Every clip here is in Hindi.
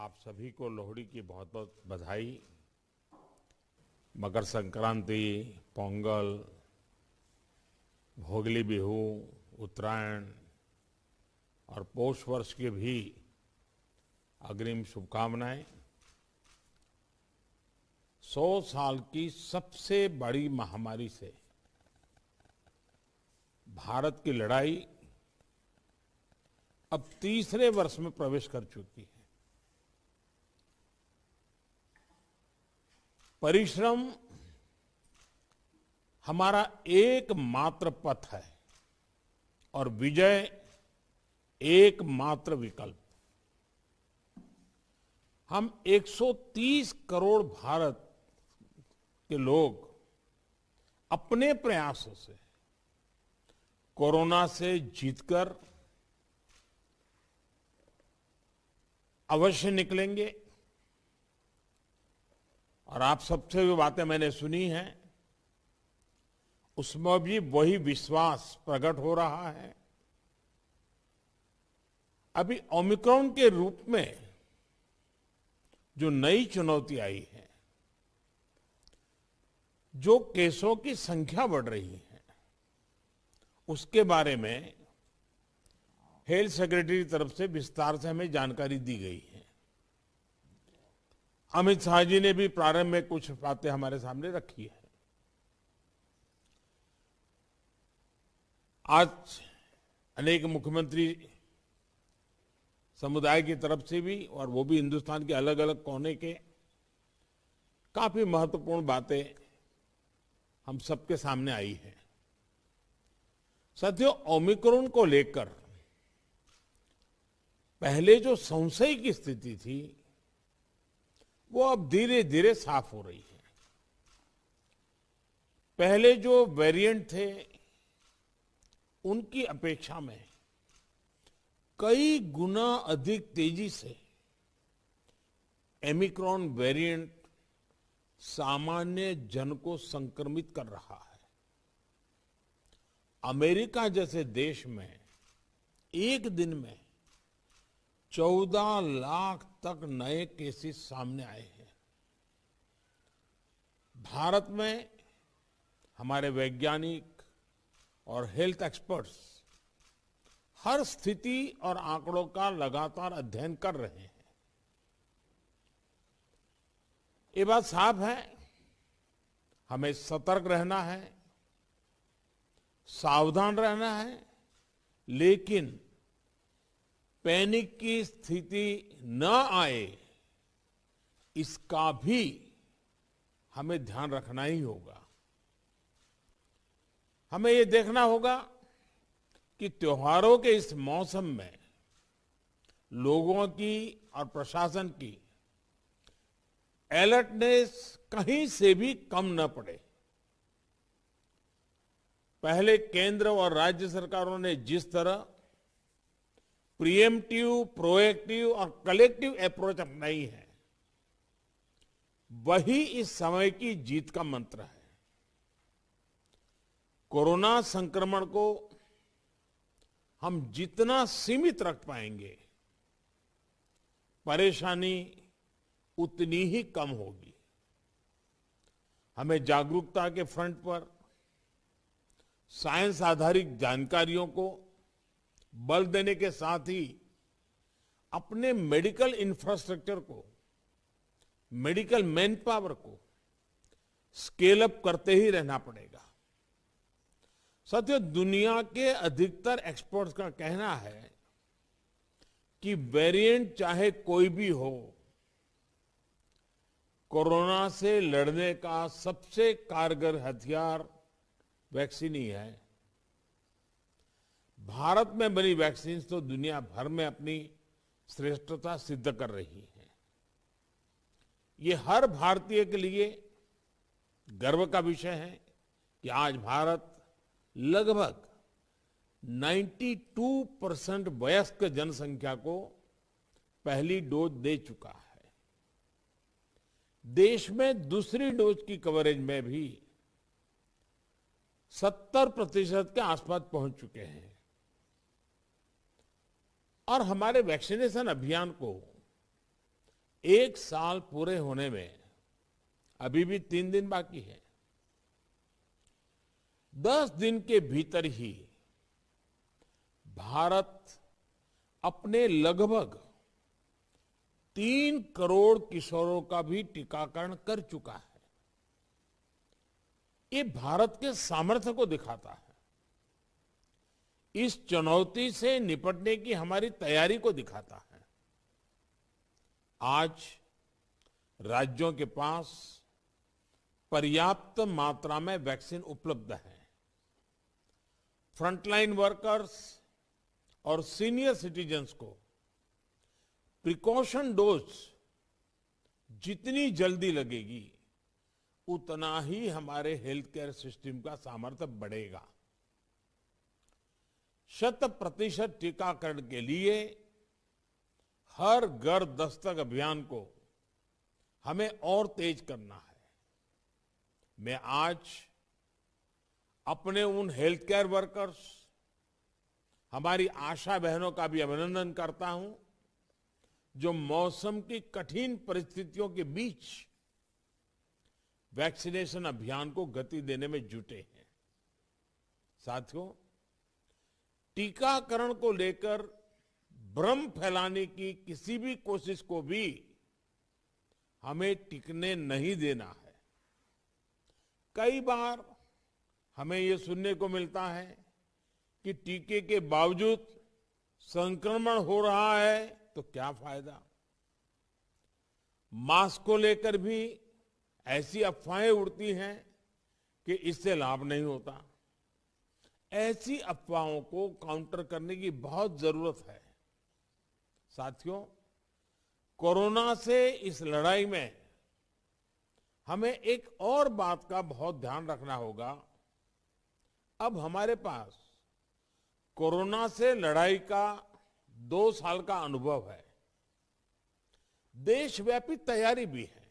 आप सभी को लोहड़ी की बहुत बहुत बधाई। मकर संक्रांति, पोंगल, भोगली बिहू, उत्तरायण और पौष वर्ष की भी अग्रिम शुभकामनाएं। 100 साल की सबसे बड़ी महामारी से भारत की लड़ाई अब तीसरे वर्ष में प्रवेश कर चुकी है। परिश्रम हमारा एकमात्र पथ है और विजय एकमात्र विकल्प। हम 130 करोड़ भारत के लोग अपने प्रयासों से कोरोना से जीतकर अवश्य निकलेंगे। और आप सबसे जो बातें मैंने सुनी हैं उसमें भी वही विश्वास प्रकट हो रहा है। अभी ओमिक्रॉन के रूप में जो नई चुनौती आई है, जो केसों की संख्या बढ़ रही है, उसके बारे में हेल्थ सेक्रेटरी की तरफ से विस्तार से हमें जानकारी दी गई है। अमित शाह जी ने भी प्रारंभ में कुछ बातें हमारे सामने रखी है। आज अनेक मुख्यमंत्री समुदाय की तरफ से भी, और वो भी हिंदुस्तान के अलग अलग कोने के, काफी महत्वपूर्ण बातें हम सबके सामने आई है। साथियों, ओमिक्रॉन को लेकर पहले जो संशय की स्थिति थी वो अब धीरे धीरे साफ हो रही है। पहले जो वेरिएंट थे उनकी अपेक्षा में कई गुना अधिक तेजी से ओमिक्रॉन वेरिएंट सामान्य जन को संक्रमित कर रहा है। अमेरिका जैसे देश में एक दिन में 14 लाख तक नए केसेस सामने आए हैं। भारत में हमारे वैज्ञानिक और हेल्थ एक्सपर्ट्स हर स्थिति और आंकड़ों का लगातार अध्ययन कर रहे हैं। ये बात साफ है, हमें सतर्क रहना है, सावधान रहना है, लेकिन पैनिक की स्थिति न आए इसका भी हमें ध्यान रखना ही होगा। हमें ये देखना होगा कि त्योहारों के इस मौसम में लोगों की और प्रशासन की अलर्टनेस कहीं से भी कम न पड़े। पहले केंद्र और राज्य सरकारों ने जिस तरह प्रिएम्प्टिव, प्रोएक्टिव और कलेक्टिव अप्रोच अपनाई है, वही इस समय की जीत का मंत्र है। कोरोना संक्रमण को हम जितना सीमित रख पाएंगे, परेशानी उतनी ही कम होगी। हमें जागरूकता के फ्रंट पर साइंस आधारित जानकारियों को बल देने के साथ ही अपने मेडिकल इंफ्रास्ट्रक्चर को, मेडिकल मैन पावर को स्केल अप करते ही रहना पड़ेगा। साथियों, दुनिया के अधिकतर एक्सपर्ट्स का कहना है कि वेरिएंट चाहे कोई भी हो, कोरोना से लड़ने का सबसे कारगर हथियार वैक्सीन ही है। भारत में बनी वैक्सीन तो दुनिया भर में अपनी श्रेष्ठता सिद्ध कर रही है। ये हर भारतीय के लिए गर्व का विषय है कि आज भारत लगभग 92% वयस्क जनसंख्या को पहली डोज दे चुका है। देश में दूसरी डोज की कवरेज में भी 70% के आसपास पहुंच चुके हैं। और हमारे वैक्सीनेशन अभियान को एक साल पूरे होने में अभी भी 3 दिन बाकी है। 10 दिन के भीतर ही भारत अपने लगभग 3 करोड़ किशोरों का भी टीकाकरण कर चुका है। ये भारत के सामर्थ्य को दिखाता है, इस चुनौती से निपटने की हमारी तैयारी को दिखाता है। आज राज्यों के पास पर्याप्त मात्रा में वैक्सीन उपलब्ध है। फ्रंटलाइन वर्कर्स और सीनियर सिटीजन्स को प्रिकॉशन डोज जितनी जल्दी लगेगी उतना ही हमारे हेल्थ केयर सिस्टम का सामर्थ्य बढ़ेगा। 100% टीकाकरण के लिए हर घर दस्तक अभियान को हमें और तेज करना है। मैं आज अपने उन हेल्थ केयर वर्कर्स, हमारी आशा बहनों का भी अभिनंदन करता हूं जो मौसम की कठिन परिस्थितियों के बीच वैक्सीनेशन अभियान को गति देने में जुटे हैं। साथियों, टीकाकरण को लेकर भ्रम फैलाने की किसी भी कोशिश को भी हमें टिकने नहीं देना है। कई बार हमें ये सुनने को मिलता है कि टीके के बावजूद संक्रमण हो रहा है तो क्या फायदा। मास्क को लेकर भी ऐसी अफवाहें उड़ती हैं कि इससे लाभ नहीं होता। ऐसी अफवाहों को काउंटर करने की बहुत जरूरत है। साथियों, कोरोना से इस लड़ाई में हमें एक और बात का बहुत ध्यान रखना होगा। अब हमारे पास कोरोना से लड़ाई का 2 साल का अनुभव है। देशव्यापी तैयारी भी है।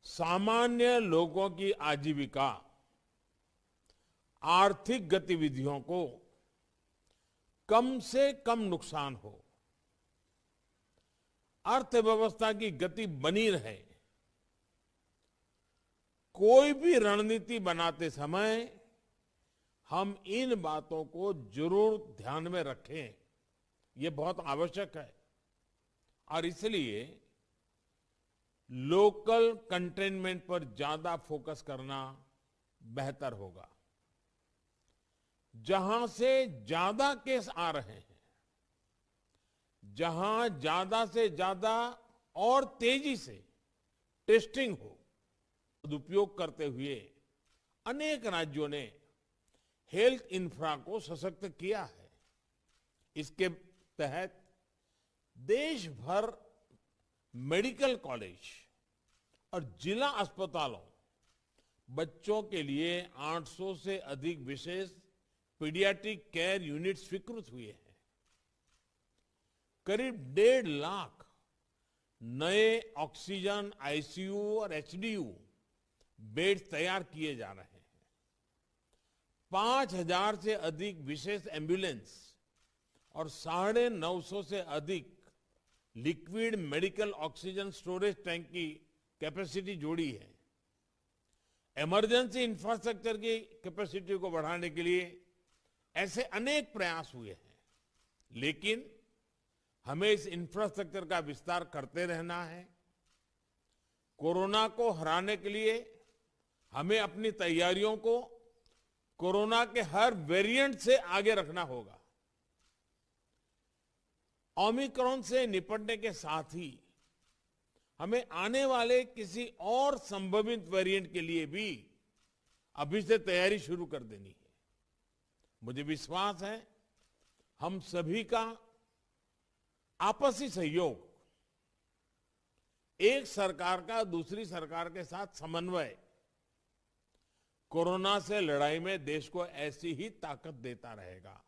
सामान्य लोगों की आजीविका, आर्थिक गतिविधियों को कम से कम नुकसान हो, अर्थव्यवस्था की गति बनी रहे, कोई भी रणनीति बनाते समय हम इन बातों को जरूर ध्यान में रखें। ये बहुत आवश्यक है और इसलिए लोकल कंटेनमेंट पर ज्यादा फोकस करना बेहतर होगा। जहां से ज्यादा केस आ रहे हैं, जहां ज्यादा से ज्यादा और तेजी से टेस्टिंग हो, सदुपयोग करते हुए अनेक राज्यों ने हेल्थ इंफ्रा को सशक्त किया है। इसके तहत देश भर मेडिकल कॉलेज और जिला अस्पतालों बच्चों के लिए 800 से अधिक विशेष पीडियाट्रिक केयर यूनिट स्वीकृत हुए हैं। करीब 1.5 लाख नए ऑक्सीजन, आईसीयू और एचडीयू बेड तैयार किए जा रहे हैं। 5,000 से अधिक विशेष एम्बुलेंस और 950 से अधिक liquid medical oxygen storage tank की कैपेसिटी जोड़ी है। इमरजेंसी इंफ्रास्ट्रक्चर की कैपेसिटी को बढ़ाने के लिए ऐसे अनेक प्रयास हुए हैं, लेकिन हमें इस इंफ्रास्ट्रक्चर का विस्तार करते रहना है। कोरोना को हराने के लिए हमें अपनी तैयारियों को कोरोना के हर वेरिएंट से आगे रखना होगा। ओमिक्रॉन से निपटने के साथ ही हमें आने वाले किसी और संभावित वेरिएंट के लिए भी अभी से तैयारी शुरू कर देनी है। मुझे विश्वास है हम सभी का आपसी सहयोग, एक सरकार का दूसरी सरकार के साथ समन्वय कोरोना से लड़ाई में देश को ऐसी ही ताकत देता रहेगा।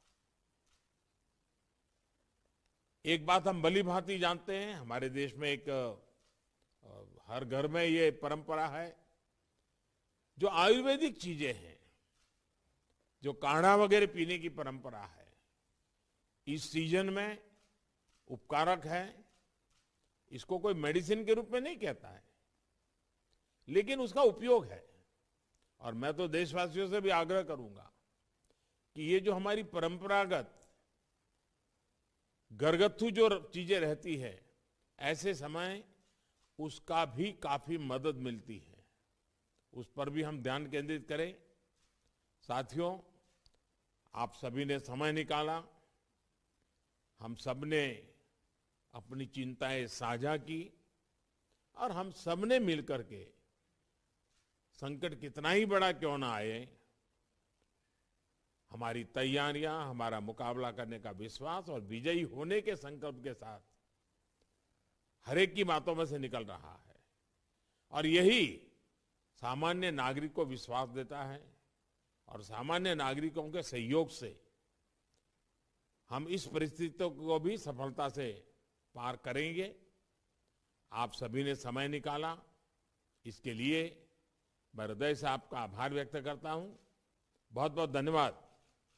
एक बात हम भली भांति जानते हैं, हमारे देश में एक हर घर में ये परंपरा है, जो आयुर्वेदिक चीजें हैं, जो काढ़ा वगैरह पीने की परंपरा है, इस सीजन में उपकारक है। इसको कोई मेडिसिन के रूप में नहीं कहता है, लेकिन उसका उपयोग है। और मैं तो देशवासियों से भी आग्रह करूंगा कि ये जो हमारी परंपरागत घरगथ्थू जो चीजें रहती है, ऐसे समय उसका भी काफी मदद मिलती है, उस पर भी हम ध्यान केंद्रित करें। साथियों, आप सभी ने समय निकाला, हम सब ने अपनी चिंताएं साझा की और हम सब ने मिलकर के संकट कितना ही बड़ा क्यों ना आए, हमारी तैयारियां, हमारा मुकाबला करने का विश्वास और विजयी होने के संकल्प के साथ हर एक की बातों में से निकल रहा है। और यही सामान्य नागरिक को विश्वास देता है और सामान्य नागरिकों के सहयोग से हम इस परिस्थितियों को भी सफलता से पार करेंगे। आप सभी ने समय निकाला, इसके लिए मैं हृदय से आपका आभार व्यक्त करता हूं। बहुत बहुत धन्यवाद।